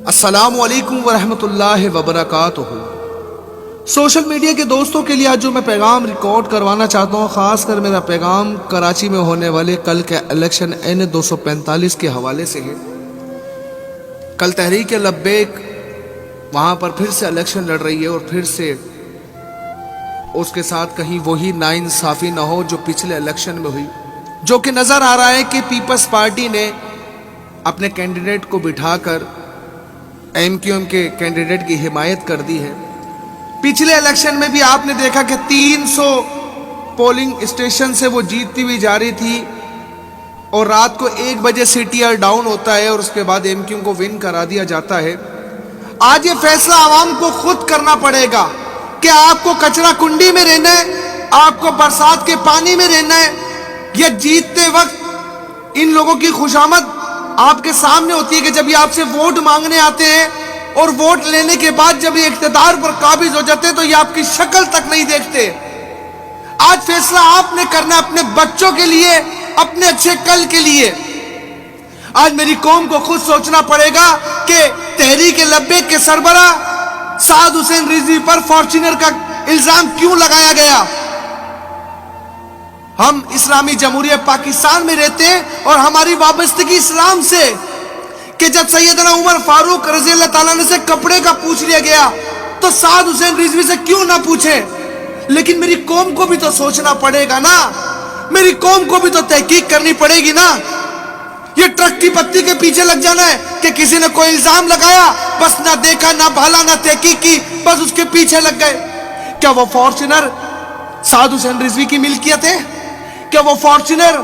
السلام علیکم ورحمۃ اللہ وبرکاتہ۔ سوشل میڈیا کے دوستوں کے لیے آج جو میں پیغام ریکارڈ کروانا چاہتا ہوں، خاص کر میرا پیغام کراچی میں ہونے والے کل کے الیکشن N245 کے حوالے سے ہے۔ کل تحریک لبیک وہاں پر پھر سے الیکشن لڑ رہی ہے اور پھر سے اس کے ساتھ کہیں وہی ناانصافی نہ ہو جو پچھلے الیکشن میں ہوئی، جو کہ نظر آ رہا ہے کہ پیپلز پارٹی نے اپنے کینڈیڈیٹ کو بٹھا کر MQM کے کینڈیڈیٹ کی حمایت کر دی ہے۔ پچھلے الیکشن میں بھی آپ نے دیکھا کہ 300 پولنگ اسٹیشن سے وہ جیتتی ہوئی جا رہی تھی اور رات کو 1 بجے CTR ڈاؤن ہوتا ہے اور اس کے بعد MQM کو ون کرا دیا جاتا ہے۔ آج یہ فیصلہ عوام کو خود کرنا پڑے گا کہ آپ کو کچرا کنڈی میں رہنا ہے، آپ کو برسات کے پانی میں رہنا ہے، یا جیتتے وقت ان لوگوں کی خوشامد آپ کے سامنے ہوتی ہے کہ جب یہ آپ سے ووٹ مانگنے آتے ہیں اور ووٹ لینے کے بعد جب یہ اقتدار پر قابض ہو جاتے ہیں تو یہ آپ کی شکل تک نہیں دیکھتے۔ آج فیصلہ آپ نے کرنا اپنے بچوں کے لیے، اپنے اچھے کل کے لیے۔ آج میری قوم کو خود سوچنا پڑے گا کہ تحریک لبیک کے سربراہ سعد حسین رضوی پر فارچونر کا الزام کیوں لگایا گیا۔ ہم اسلامی جمہوریہ پاکستان میں رہتے ہیں اور ہماری وابستگی اسلام سے، کہ جب سیدنا عمر فاروق رضی اللہ تعالیٰ عنہ سے کپڑے کا پوچھ لیا گیا تو سعد حسین رضوی سے کیوں نہ پوچھے۔ لیکن میری قوم کو بھی تو سوچنا پڑے گا نا، میری قوم کو بھی تو تحقیق کرنی پڑے گی نا۔ یہ ٹرک کی پتی کے پیچھے لگ جانا ہے کہ کسی نے کوئی الزام لگایا، بس نہ دیکھا نہ بھالا نہ تحقیق کی، بس اس کے پیچھے لگ گئے۔ کیا وہ فارچونر سعد حسین رضوی کی ملکیت ہے؟ کیا وہ فارچونر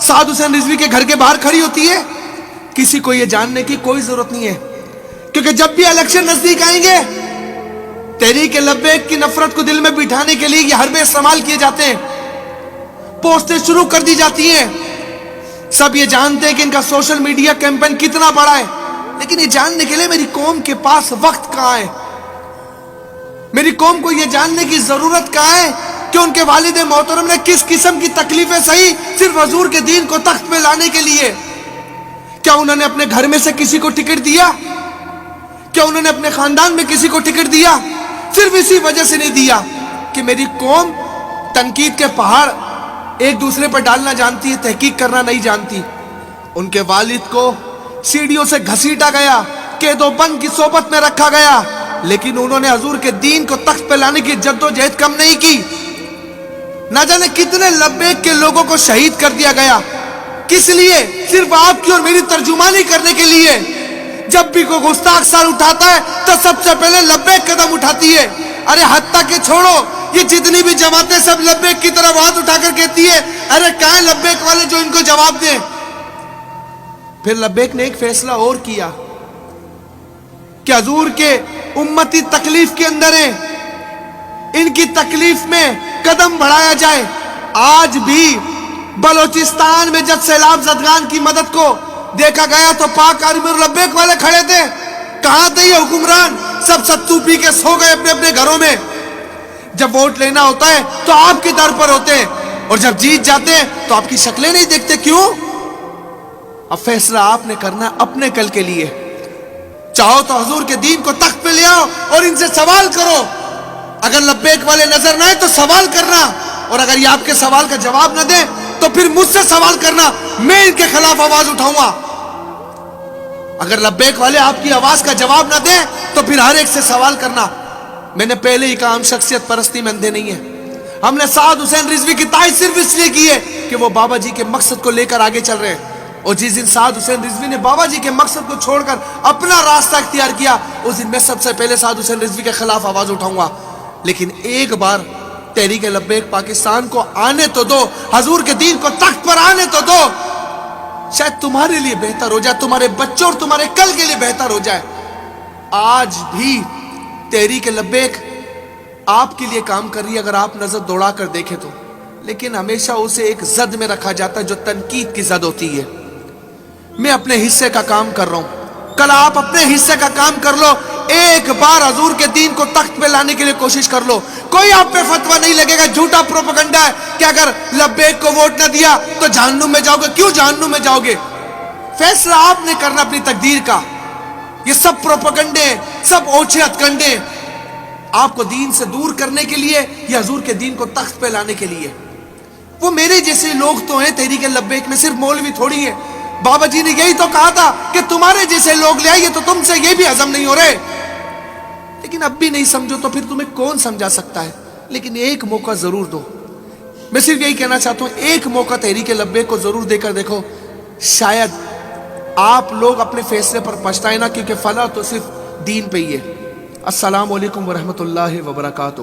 سعد حسین رضوی کے گھر کے باہر کھڑی ہوتی ہے؟ کسی کو یہ جاننے کی کوئی ضرورت نہیں ہے، کیونکہ جب بھی الیکشن نزدیک آئیں گے تحریک لبیک کی نفرت کو دل میں بٹھانے کے لیے یہ حربے استعمال کیے جاتے ہیں، پوسٹیں شروع کر دی جاتی ہیں۔ سب یہ جانتے ہیں کہ ان کا سوشل میڈیا کیمپین کتنا بڑا ہے، لیکن یہ جاننے کے لیے میری قوم کے پاس وقت کہاں ہے؟ میری قوم کو یہ جاننے کی ضرورت کہاں ہے کہ ان کے والد محترم نے کس قسم کی تکلیفیں سہی صرف حضور کے دین کو تخت پہ لانے کے لیے۔ کیا انہوں نے اپنے گھر میں سے کسی کو ٹکٹ دیا؟ کیا انہوں نے اپنے خاندان میں کسی کو ٹکٹ دیا؟ صرف اسی وجہ سے نہیں دیا کہ میری قوم تنقید کے پہاڑ ایک دوسرے پر ڈالنا جانتی ہے، تحقیق کرنا نہیں جانتی۔ ان کے والد کو سیڑھیوں سے گھسیٹا گیا، قید و بند کی صحبت میں رکھا گیا، لیکن انہوں نے حضور کے دین کو تخت پہ لانے کی جدوجہد کم نہیں کی۔ نہ جانے کتنے لبیک کے لوگوں کو شہید کر دیا گیا، کس لیے؟ صرف آپ کی اور میری ترجمانی کرنے کے لیے۔ جب بھی کوئی گستاخ سر اٹھاتا ہے تو سب سے پہلے لبیک قدم اٹھاتی ہے۔ ارے حتیٰ کہ چھوڑو، یہ جتنی بھی جماعتیں سب لبیک کی طرف ہاتھ اٹھا کر کہتی ہے ارے کہاں لبیک والے جو ان کو جواب دیں۔ پھر لبیک نے ایک فیصلہ اور کیا کہ حضور کے امتی تکلیف کے اندر ہیں، ان کی تکلیف میں قدم بڑھایا جائے۔ آج بھی بلوچستان میں جب سیلاب زدگان کی مدد کو دیکھا گیا تو پاک آرمی اور لبیک والے کھڑے تھے۔ کہاں تھے یہ حکمران؟ سب ستو پی کے سو گئے اپنے اپنے گھروں میں۔ جب ووٹ لینا ہوتا ہے تو آپ کے در پر ہوتے ہیں اور جب جیت جاتے ہیں تو آپ کی شکلیں نہیں دیکھتے، کیوں؟ اب فیصلہ آپ نے کرنا اپنے کل کے لیے۔ چاہو تو حضور کے دین کو تخت پہ لے آؤ اور ان سے سوال کرو، اگر لبیک والے نظر نہ آئے تو سوال کرنا، اور اگر یہ آپ کے سوال کا جواب نہ دیں تو پھر مجھ سے سوال کرنا، میں ان کے خلاف آواز اٹھاؤں گا۔ اگر لبیک والے آپ کی آواز کا جواب نہ دیں تو پھر ہر ایک سے سوال کرنا۔ میں نے پہلے ہی کہا ہم شخصیت پرستی میں اندھے نہیں ہیں۔ ہم نے سعد حسین رضوی کی تائید صرف اس لیے کی ہے کہ وہ بابا جی کے مقصد کو لے کر آگے چل رہے ہیں، اور جس دن سعد حسین رضوی نے بابا جی کے مقصد کو چھوڑ کر اپنا راستہ اختیار کیا، اس دن میں سب سے پہلے سعد حسین رضوی کے خلاف آواز اٹھاؤں گا۔ لیکن ایک بار تحریک لبیک پاکستان کو آنے تو دو، حضور کے دین کو تخت پر آنے تو دو، شاید تمہارے لیے بہتر ہو جائے، تمہارے بچوں اور تمہارے کل کے لیے بہتر ہو جائے۔ آج بھی تحریک لبیک آپ کے لیے کام کر رہی ہے اگر آپ نظر دوڑا کر دیکھیں تو، لیکن ہمیشہ اسے ایک زد میں رکھا جاتا ہے جو تنقید کی زد ہوتی ہے۔ میں اپنے حصے کا کام کر رہا ہوں، کل آپ اپنے حصے کا کام کر لو۔ ایک بار حضور کے دین کو تخت پہ لانے کے لیے کوشش کر لو، کوئی آپ پہ فتویٰ نہیں لگے گا۔ جھوٹا پروپیگنڈا ہے کہ اگر لبیک کو ووٹ نہ دیا تو جہنم میں جاؤ گے۔ کیوں جہنم میں جاؤ گے؟ فیصلہ آپ نے کرنا اپنی تقدیر کا۔ یہ سب پروپیگنڈے، سب اوچھے ہتھکنڈے آپ کو دین سے دور کرنے کے لیے یا حضور کے دین کو تخت پہ لانے کے لیے۔ وہ میرے جیسے لوگ تو ہیں تحریک لبیک میں، صرف مولوی تھوڑی ہیں۔ بابا جی نے یہی تو کہا تھا کہ تمہارے جیسے لوگ لے آئیے تو تم سے یہ بھی ہضم نہیں ہو رہے، لیکن اب بھی نہیں سمجھو تو پھر تمہیں کون سمجھا سکتا ہے؟ لیکن ایک موقع ضرور دو۔ میں صرف یہی کہنا چاہتا ہوں، ایک موقع تحریک لبیک کو ضرور دے کر دیکھو، شاید آپ لوگ اپنے فیصلے پر پچھتائیں نہ، کیونکہ فلاح تو صرف دین پہ ہی ہے۔ السلام علیکم ورحمۃ اللہ وبرکاتہ۔